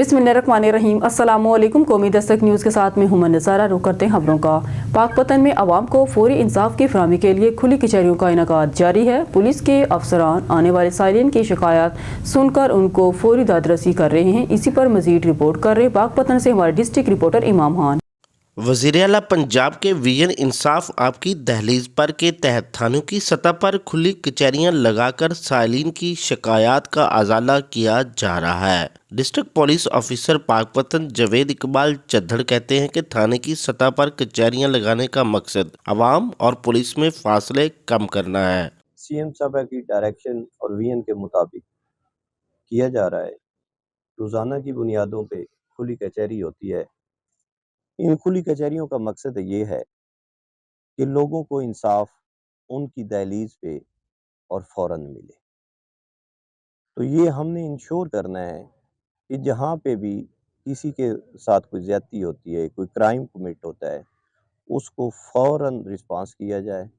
बिस्मिल्लाहिर्रहमानिर्रहीम। अस्सलाम वालेकुम। कौमी दस्तक न्यूज़ के साथ में हूं नज़ारा। रुख करते हैं खबरों का। पाकपतन में आवाम को फौरी इंसाफ की फराहमी के लिए खुली कचहरियों का इनेकाद जारी है। पुलिस के अफसरान आने वाले साइलिन की शिकायत सुनकर उनको फौरी दादरसी कर रहे हैं। इसी पर मजीद रिपोर्ट कर रहे पाकपतन से हमारे डिस्ट्रिक्ट रिपोर्टर इमाम खान। वज़ीर-ए-आला पंजाब के विजन इंसाफ आपकी दहलीज पर के तहत थानों की सतह पर खुली कचहरियां लगाकर साइलिन की शिकायत का अजाला किया जा रहा है। District police officer Pakpattan Javed Iqbal Chaddar कहते हैं कि थाने की सतह पर कचहरियां लगाने का मकसद आवाम और पुलिस में फासले कम करना है। सीएम साहब की डायरेक्शन और विजन के मुताबिक किया जा रहा है। रोज़ाना की बुनियादों पे खुली कचहरी होती है। इन खुली कचहरियों का मकसद ये है कि लोगों को इंसाफ उनकी दहलीज पे और फौरन मिले। तो ये हमने इंश्योर करना है कि जहाँ पे भी किसी के साथ कोई ज्यादती होती है, कोई क्राइम कमिट होता है, उसको फौरन रिस्पांस किया जाए,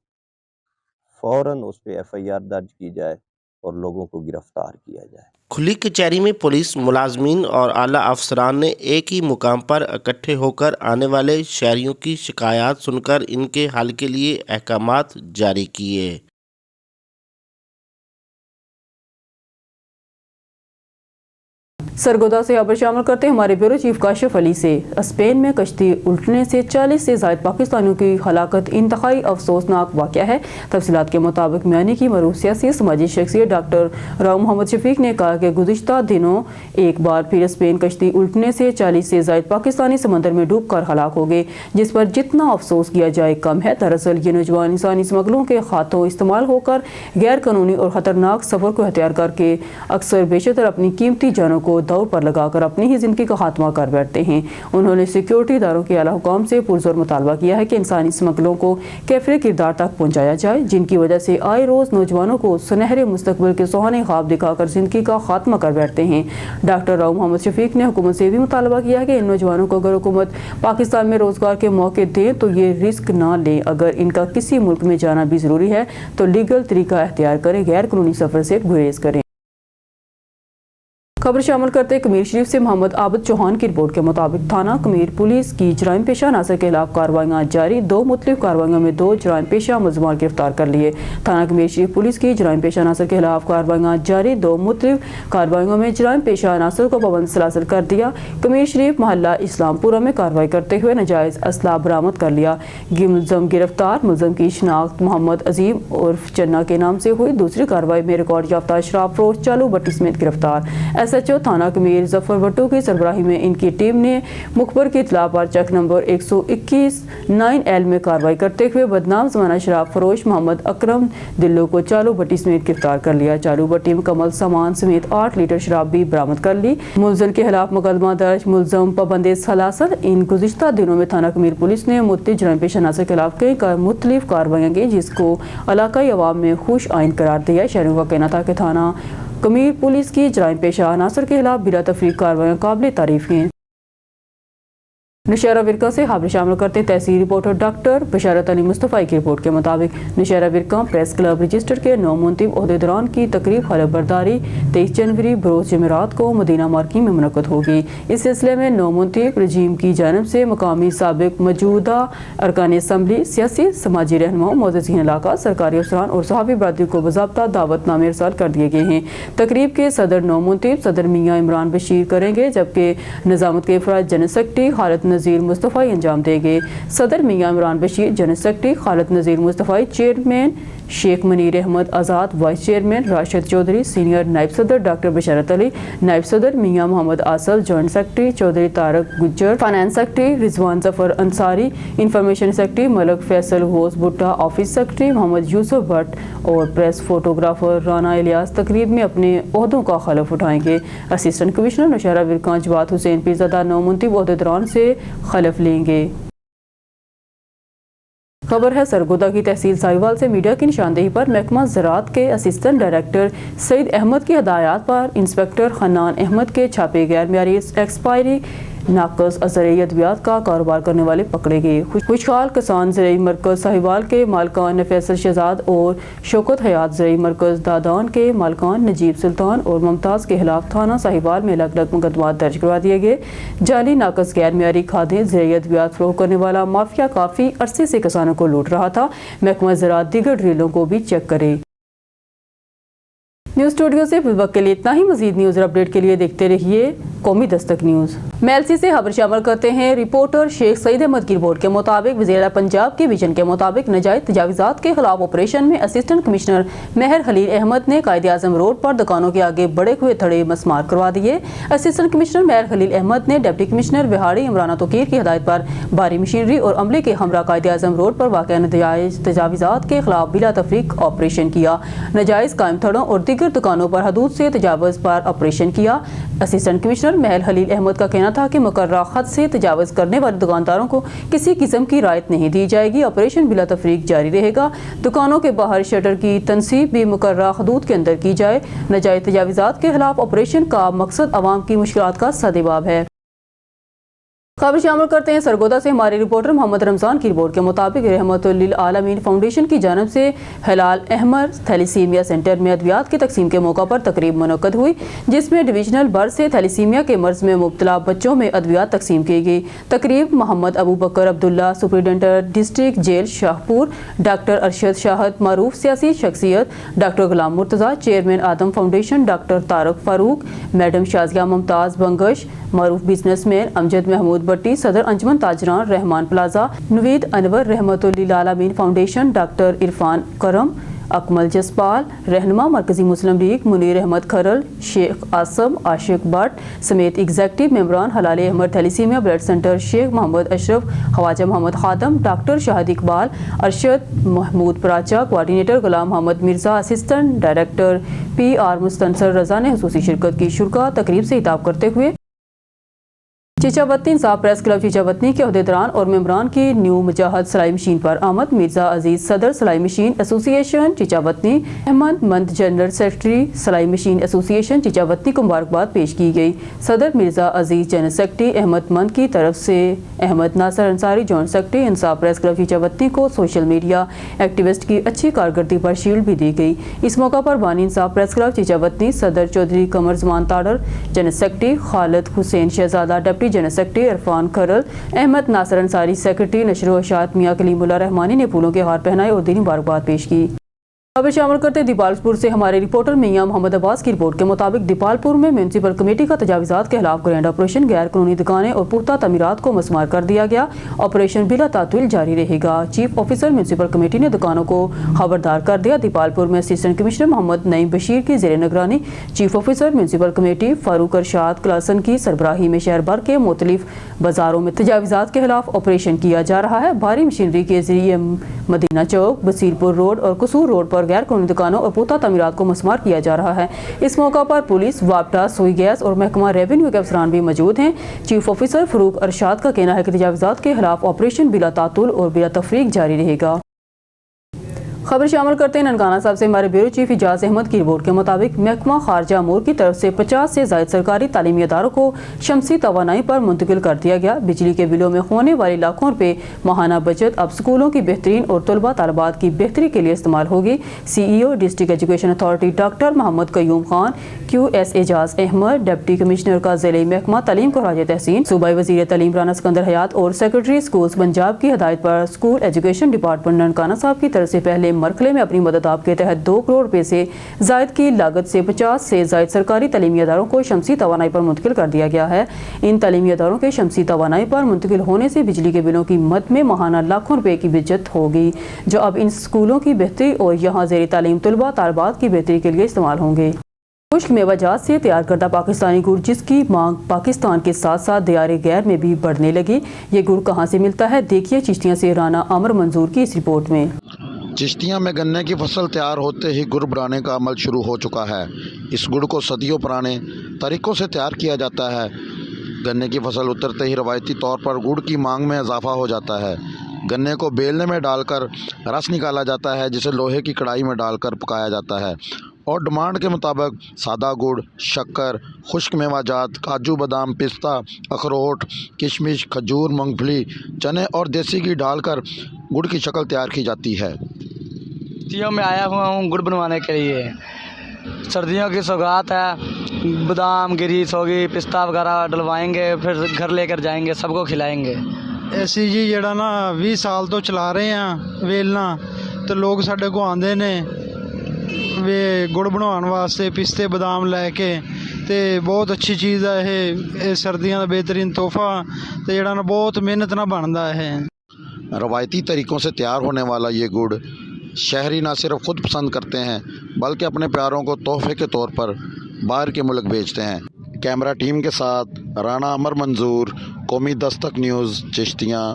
फौरन उस पर FIR दर्ज की जाए और लोगों को गिरफ्तार किया जाए। खुली कचहरी में पुलिस मुलाजमीन और आला अफसरान ने एक ही मुकाम पर इकट्ठे होकर आने वाले शहरियों की शिकायत सुनकर इनके हल के लिए अहकामात जारी किए। सरगोदा से खबर शामिल करते हैं हमारे ब्यूरो चीफ काशिफ अली से। स्पेन में कश्ती उल्टने से 40 से ज़ायद पाकिस्तानियों की हलाकत इंतहाई अफसोसनाक वाक़या है। तफसीलात के मुताबिक म्यानी की मरूफ सियासी समाजी शख्सियत डॉक्टर राव मोहम्मद शफीक ने कहा कि गुज़िश्ता दिनों एक बार फिर स्पेन कश्ती उल्टने से 40 से ज़ायद पाकिस्तानी समंदर में डूब कर हलाक हो गए, जिस पर जितना अफसोस किया जाए कम है। दरअसल ये नौजवान इंसानी स्मगलों के हाथों इस्तेमाल होकर गैर कानूनी और ख़तरनाक सफ़र को हथियार करके अक्सर बेशतर अपनी कीमती जानों को दौर पर लगाकर अपनी ही जिंदगी का खात्मा कर बैठते हैं। उन्होंने सिक्योरिटी इदारों के आला हुकाम से पुरजोर मुतालबा किया है कि इंसानी स्मगलों को कैफरे किरदार तक पहुँचाया जाए, जिनकी वजह से आए रोज़ नौजवानों को सुनहरे मुस्तकबिल के सुहाने ख्वाब दिखाकर जिंदगी का खात्मा कर बैठते हैं। डॉक्टर राव मोहम्मद शफीक ने हुकूमत से भी मुतालबा किया है कि इन नौजवानों को अगर हुकूमत पाकिस्तान में रोज़गार के मौके दें तो ये रिस्क ना लें। अगर इनका किसी मुल्क में जाना भी ज़रूरी है तो लीगल तरीका अख्तियार करें, गैर कानूनी सफ़र से गुरेज करें। खबर शामिल करते कमीर शरीफ से मोहम्मद आबिद चौहान की रिपोर्ट के मुताबिक थाना कमीर पुलिस की जराइम पेशा अनासर के खिलाफ कार्रवाइयाँ जारी। 2 मुख्तलिफ कार्रवाइयों में 2 जराइम पेशा मुलज़मान गिरफ्तार कर लिए। थाना कमीर शरीफ पुलिस की जराइम पेशा अनासर के खिलाफ कार्रवाइयाँ जारी। 2 मुख्तलिफ कार्रवाइयों में जराइम पेशा अनासर को पाबंद सलासिल कर दिया। कमीर शरीफ मोहल्ला इस्लामपुरा में कार्रवाई करते हुए नाजायज़ असला बरामद कर लिया। मुलज़म गिरफ्तार। मुलज़म की शनाख्त मोहम्मद अजीम उर्फ चन्ना के नाम से हुई। दूसरी कार्रवाई में रिकॉर्ड याफ्ता शराब फरोश चालू भट्टी समेत गिरफ्तार। SHO थाना कमीर जफर भट्टू की सरबराही में इनकी टीम ने मुखबर की इतला पर चक नंबर 121 9L में कार्रवाई करते हुए बदनाम ज़माना शराब फरोश मोहम्मद अकरम दिल्लो को चालू भट्टी समेत गिरफ्तार कर लिया। चालू भट्टी मुकम्मल सामान समेत 8 लीटर शराब भी बरामद कर ली। मुलज़म के खिलाफ मुकदमा दर्ज। मुलज़म पाबंद सलासल। इन गुज़िश्ता दिनों में थाना कमीर पुलिस ने मुख्तलिफ जराइम पेशा अनासर के खिलाफ कई मुख्तलिफ कार्रवाइयाँ की, जिसको इलाकाई अवाम में खुश आइन करार दिया। शहरों का कहना था कि थाना कमीर पुलिस की जराइम पेशा अनासर के खिलाफ बिला तफरीक कार्रवाइयाँ काबिल तारीफ हैं। नौशहरा विरका से खबर शामिल करते तहसील रिपोर्टर डॉक्टर बशारत अली मुस्तफ़ा की रिपोर्ट के मुताबिक नौशहरा विरका प्रेस क्लब रजिस्टर के 9 मुंतब ओहदेदारान की तकरीब हलफ बर्दारी 23 जनवरी बरोज़ जमेरात को मदीना मार्किंग में मुनक़्क़द होगी। इस सिलसिले में 9 मुंतब रजीम की जानब से मकामी साबिक मौजूदा अरकान असम्बली, सियासी समाजी रहनुमाओं, मोअज़्ज़िज़ीन इलाका, सरकारी अफसरान और सहाफ़ी बरादरी को बाज़ाब्ता दावतनामे इरसाल कर दिए गए हैं। तकरीब के सदर 9 मुंतब सदर मियाँ इमरान बशीर करेंगे, जबकि निज़ामत के अफराद जनरल सेक्रेटरी खालिद नज़ीर मुस्तफ़ा अंजाम देंगे। सदर Mian Imran Bashir, general secretary Khalid Nazir Mustafa, chairman Sheikh Munir Ahmed Azad, vice chairman Rashid Chaudhry, senior नायब सदर डॉक्टर बशारत अली, नायब सदर Mian Muhammad Asal, joint secretary Chaudhry Tariq Gujjar, finance secretary Rizwan Zafar Ansari, information secretary Malik Faisal Ghous Bhutta, office secretary Muhammad Yousuf Bhatt और प्रेस फोटोग्राफर राना इलियास तकरीब में अपने ओहदों का खलफ उठाएंगे। असिस्टेंट कमिश्नर नौशहरा विरका जवाद हुसैन पीरज़ादा 9 मुंतब ओहदेदारान से खलफ लेंगे। खबर है सरगोदा की तहसील साहिवाल से मीडिया की निशानदेही पर महकमा ज़राअत के असिस्टेंट डायरेक्टर सईद अहमद की हदायत पर इंस्पेक्टर हन्नान अहमद के छापे गैर मियारी एक्सपायरी नाकस ज़राई अद्वियात का कारोबार करने वाले पकड़े गए। खुशहाल किसान ज़राई मरकज़ साहिवाल के मालकान फैसल शहजाद और शौकत हयात ज़राई मरकज़ दादान के मालकान नजीब सुल्तान और मुमताज़ के खिलाफ थाना साहिवाल में अलग अलग मुकदमा दर्ज करवा दिए गए। जाली नाकस गैर मियारी खादें ज़राई अद्वियात फरोख्त करने वाला माफिया काफ़ी अरसे से किसानों को लूट रहा था। महकमा ज़राअत दीगर ड्रिलों को भी चेक करे। न्यूज़ स्टूडियो से फिल वक्त के लिए इतना ही। मज़ीद न्यूज़ और अपडेट के लिए देखते रहिए कौमी दस्तक न्यूज़। मेलसी से खबर शामिल करते हैं। रिपोर्टर शेख सईद अहमद की रिपोर्ट के मुताबिक वज़ीर पंजाब के विजन के मुताबिक नाजायज़ तजावीज़ात के खिलाफ ऑपरेशन में असिस्टेंट कमिश्नर मेहर खलील अहमद ने कायद-ए-आज़म रोड पर दुकानों के आगे बड़े हुए थड़े मस्मार करवा दिए। असिस्टेंट कमिश्नर मेहर खलील अहमद ने डिप्टी कमिश्नर बिहाड़ी इमरान तोकीर की हिदायत पर भारी मशीनरी और अमले के हमरा कायद-ए-आज़म रोड पर वाक़ नाजायज़ तजावीज़ात के खिलाफ बिला तफरीक ऑपरेशन किया। नाजायज़ कायम थड़ों और दीगर दुकानों पर हदूद से तजावज़ पर ऑपरेशन किया। असिस्टेंट कमिश्नर मेहर खलील अहमद का कहना था कि मुकर्ररा हद से तजावज़ करने वाले दुकानदारों को किसी किस्म की रायत नहीं दी जाएगी। ऑपरेशन बिला तफरीक जारी रहेगा। दुकानों के बाहर शटर की तनसीब भी मुकर्ररा हदूद के अंदर की जाए। नाजायज़ तजावीज़ात के खिलाफ ऑपरेशन का मकसद अवाम की मुश्किलात का सद्जवाब है। खबर शामिल करते हैं सरगोदा से। हमारे रिपोर्टर मोहम्मद रमज़ान की रिपोर्ट के मुताबिक रहमतुल लिल आलमीन फाउंडेशन की जानब से हिलाल अहमर थैलीसीमिया सेंटर में अद्वियात की तकसीम के मौका पर तकरीब मुनक्कद हुई, जिसमें डिविजनल बर से थैलीसीमिया के मर्ज में मुब्तला बच्चों में अद्वियात तकसीम की गई। तकरीब Mohammad Abu Bakar Abdullah superintendent district jail Shahpur, doctor Arshad Shahid मारूफ सियासी शख्सियत, doctor Ghulam Murtaza chairman Adam foundation, doctor Tariq Farooq, madam Shazia Mumtaz Bangash, मारूफ बिजनेसमैन अमजद महमूद भट्टी, सदर अंजुमन ताजरान Rehman plaza, Naveed Anwar Rahmatul lil Aalameen foundation, doctor Irfan करम, अकमल जसपाल, रहनुमा मरकजी मुस्लिम लीग मुनीर अहमद खरल, शेख आसम आशिक भट्ट समेत एग्जेक्टिव मेंबरान Hilal Ahmed thalassemia blood centre, Sheikh Mohammad Ashraf, Khawaja Mohammad Khadim, doctor Shahid Iqbal, Arshad Mahmood Paracha, coordinator Ghulam Mohammad Mirza, assistant director PR Mustansar Raza ने हुसूसी शिरकत की। शुरा तकरीब से खिताब करते हुए चीचावतनी इंसाफ प्रेस क्लब चीचावतनी के अहदेदारान और मेंबरान की न्यू मुजाहद सिलाई मशीन पर आमद। मिर्जा अजीज सदर सिलाई मशीन एसोसिएशन चीचावतनी, अहमद मंद जनरल सेक्रेटरी सिलाई मशीन एसोसिएशन चीचावतनी को मुबारकबाद पेश की गई। सदर मिर्जा अजीज जनरल सेक्रेटरी अहमद मंद की तरफ से अहमद नासर अंसारी जॉइंट सेक्रेटरी इंसाफ प्रेस क्लब चीचावतनी को सोशल मीडिया एक्टिविस्ट की अच्छी कारकर्दगी पर शील्ड भी दी गई। इस मौका पर बानी इंसाफ प्रेस क्लब चीचावतनी सदर चौधरी कमर जमान ताडर, जनरल सेक्रेटरी खालिद हुसैन शहजादा, डिप्टी जनरल सेक्रेटरी इरफान खरल, अहमद नासर अंसारी सेक्रेटरी नशरो अशात मियां कलीमुल्लाह रहमानी ने फूलों के हार पहनाए और दीनी मुबारकबाद पेश की। खबर शामिल करते दीपालपुर से। हमारे रिपोर्टर मियां मोहम्मद अब्बास की रिपोर्ट के मुताबिक दीपालपुर में म्यूनसिपल कमेटी का तजावीज़ात के खिलाफ ग्रैंड ऑपरेशन, गैर कानूनी दुकानें और पुख्ता तमीरात को मस्मार कर दिया गया। ऑपरेशन बिला तातुल जारी रहेगा। चीफ ऑफिसर म्यूनसिपल कमेटी ने दुकानों को खबरदार कर दिया। दीपालपुर में असिस्टेंट कमिश्नर मोहम्मद नईम बशीर की ज़ेर निगरानी chief officer municipal committee Farooq Arshad Klaasen की सरबराही में शहर भर के मुख्तलिफ बाजारों में तजावीज़ात के खिलाफ ऑपरेशन किया जा रहा है। भारी मशीनरी के जरिए मदीना चौक, बसीरपुर रोड और कसूर रोड पर गैर कानूनी दुकानों और पुख्ता तमीरात को मस्मार किया जा रहा है। इस मौका पर पुलिस, वापटा, सोई गैस और महकमा रेवेन्यू के अफसरान भी मौजूद हैं। चीफ ऑफिसर फारूक अरशाद का कहना है कि तजावीज़ात के खिलाफ ऑपरेशन बिला तातुल और बिला तफरीक जारी रहेगा। खबर शामिल करते हैं ननकाना साहब से। हमारे ब्यूरो चीफ इजाज़ अहमद की रिपोर्ट के मुताबिक महकमा खारजा अमूर की तरफ से 50 से ज़ायद सरकारी तालीमी इदारों को शमसी तवानाई पर मुंतकिल कर दिया गया। बिजली के बिलों में होने वाली लाखों रुपये माहाना बचत अब स्कूलों की बेहतरीन और तलबा तालबात की बेहतरी के लिए इस्तेमाल होगी। CEO district education authority doctor Muhammad Qayyum Khan, QS Ejaz Ahmed, deputy commissioner का ज़िले महकमा तालीम को राज तहसीन, सूबाई वज़ीर तालीम राना सिकंदर हयात और सेक्रेटरी स्कूल्स पंजाब की हिदायत पर स्कूल एजुकेशन डिपार्टमेंट ननकाना साहब की तरफ से पहले मरहले में अपनी मदद आप के तहत 2 करोड़ रुपए से जायद की लागत से 50 से जायद सरकारी तालीमी इदारों को शमसी तवानाई पर मुंतकिल कर दिया गया है। इन तालीमी इदारों के शमसी तवानाई पर मुंतकिल होने से बिजली के बिलों की मद में माहाना लाखों रुपए की बचत होगी, जो अब इन स्कूलों की बेहतरी और यहाँ ज़ेरी तालीम तलबा तालबात की बेहतरी के लिए इस्तेमाल होंगे। खुश्क मेवाजात से तैयार करदा पाकिस्तानी गुड़, जिसकी मांग पाकिस्तान के साथ साथ दियारे गैर में भी बढ़ने लगी। ये गुड़ कहाँ से मिलता है, देखिए चिश्तियाँ से राना आमर मंजूर की इस रिपोर्ट में। चिश्तियाँ में गन्ने की फसल तैयार होते ही गुड़ बनाने का अमल शुरू हो चुका है। इस गुड़ को सदियों पुराने तरीक़ों से तैयार किया जाता है। गन्ने की फसल उतरते ही रवायती तौर पर गुड़ की मांग में इजाफा हो जाता है। गन्ने को बेलने में डालकर रस निकाला जाता है, जिसे लोहे की कढ़ाई में डालकर पकाया जाता है। और डिमांड के मुताबिक सादा गुड़, शक्कर, खुश्क मेवा जात, काजू बादाम, पिस्ता, अखरोट, किशमिश, खजूर, मूंगफली, चने और देसी घी डालकर गुड़ की शक्ल तैयार की जाती है। सर्दियों में आया हुआ हूँ गुड़ बनवाने के लिए। सर्दियों की सौगात है, बादाम गिरीस होगी, पिस्ता वगैरह डलवाएंगे, फिर घर लेकर जाएंगे, सबको खिलाएंगे। ਅਸੀਂ ਜੀ ਜਿਹੜਾ ਨਾ 20 ਸਾਲ ਤੋਂ ਚਲਾ ਰਹੇ ਆ ਵੇਲਣਾ, ਤੇ ਲੋਕ ਸਾਡੇ ਕੋ ਆਉਂਦੇ ਨੇ ਵੇ ਗੁੜ ਬਣਾਉਣ ਵਾਸਤੇ ਪਿਸਤੇ ਬਾਦਾਮ ਲੈ ਕੇ, ਤੇ ਬਹੁਤ ਅੱਛੀ ਚੀਜ਼ ਆ ਇਹ ਸਰਦੀਆਂ ਦਾ ਬਿਹਤਰੀਨ ਤੋਹਫਾ, ਤੇ ਜਿਹੜਾ ਨਾ ਬਹੁਤ ਮਿਹਨਤ ਨਾਲ ਬਣਦਾ ਇਹ। रवायती तरीक़ों से तैयार होने वाला ये गुड़ शहरी ना सिर्फ ख़ुद पसंद करते हैं बल्कि अपने प्यारों को तोहफे के तौर पर बाहर के मुल्क भेजते हैं। कैमरा टीम के साथ राना अमर मंजूर, कौमी दस्तक न्यूज़, चिश्तियाँ।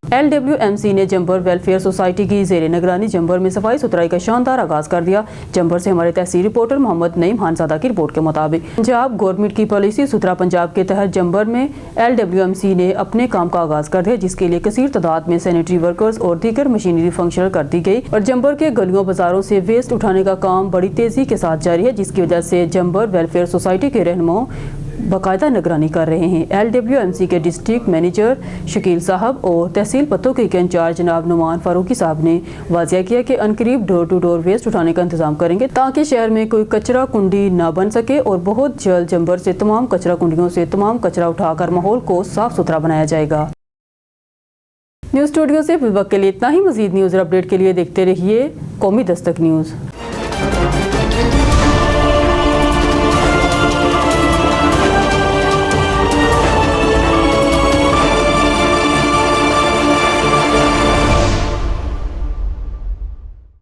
LWMC ने जंबर वेलफेयर सोसाइटी की ज़ेरे निगरानी जंबर में सफाई सुथराई का शानदार आगाज़ कर दिया। जंबर से हमारे तहसील रिपोर्टर मोहम्मद नईम खानज़ादा की रिपोर्ट के मुताबिक पंजाब गवर्नमेंट की पॉलिसी सुथरा पंजाब के तहत जंबर में LWMC ने अपने काम का आगाज़ कर दिया, जिसके लिए कसीर तादाद में सैनिटरी वर्कर्स और दीगर मशीनरी फंक्शनल कर दी गई। और जंबर के गलियों बाजारों से वेस्ट उठाने का काम बड़ी तेज़ी के साथ जारी है, जिसकी वजह से जंबर वेलफेयर सोसाइटी के रहनुमाओं बाकायदा निगरानी कर रहे हैं। LWMC के डिस्ट्रिक्ट मैनेजर शकील साहब और तहसील पत्तों के इंचार्ज जनाब नुमान फारूकी साहब ने वाज़िया किया कि अनकरीब डोर टू डोर वेस्ट उठाने का इंतजाम करेंगे, ताकि शहर में कोई कचरा कुंडी ना बन सके, और बहुत जल्द जंबर से तमाम कचरा कुंडियों से तमाम कचरा उठाकर माहौल को साफ सुथरा बनाया जाएगा। न्यूज़ स्टूडियो से फिल वक्त के लिए इतना ही। मज़ीद न्यूज़ और अपडेट के लिए देखते रहिए कौमी दस्तक न्यूज़।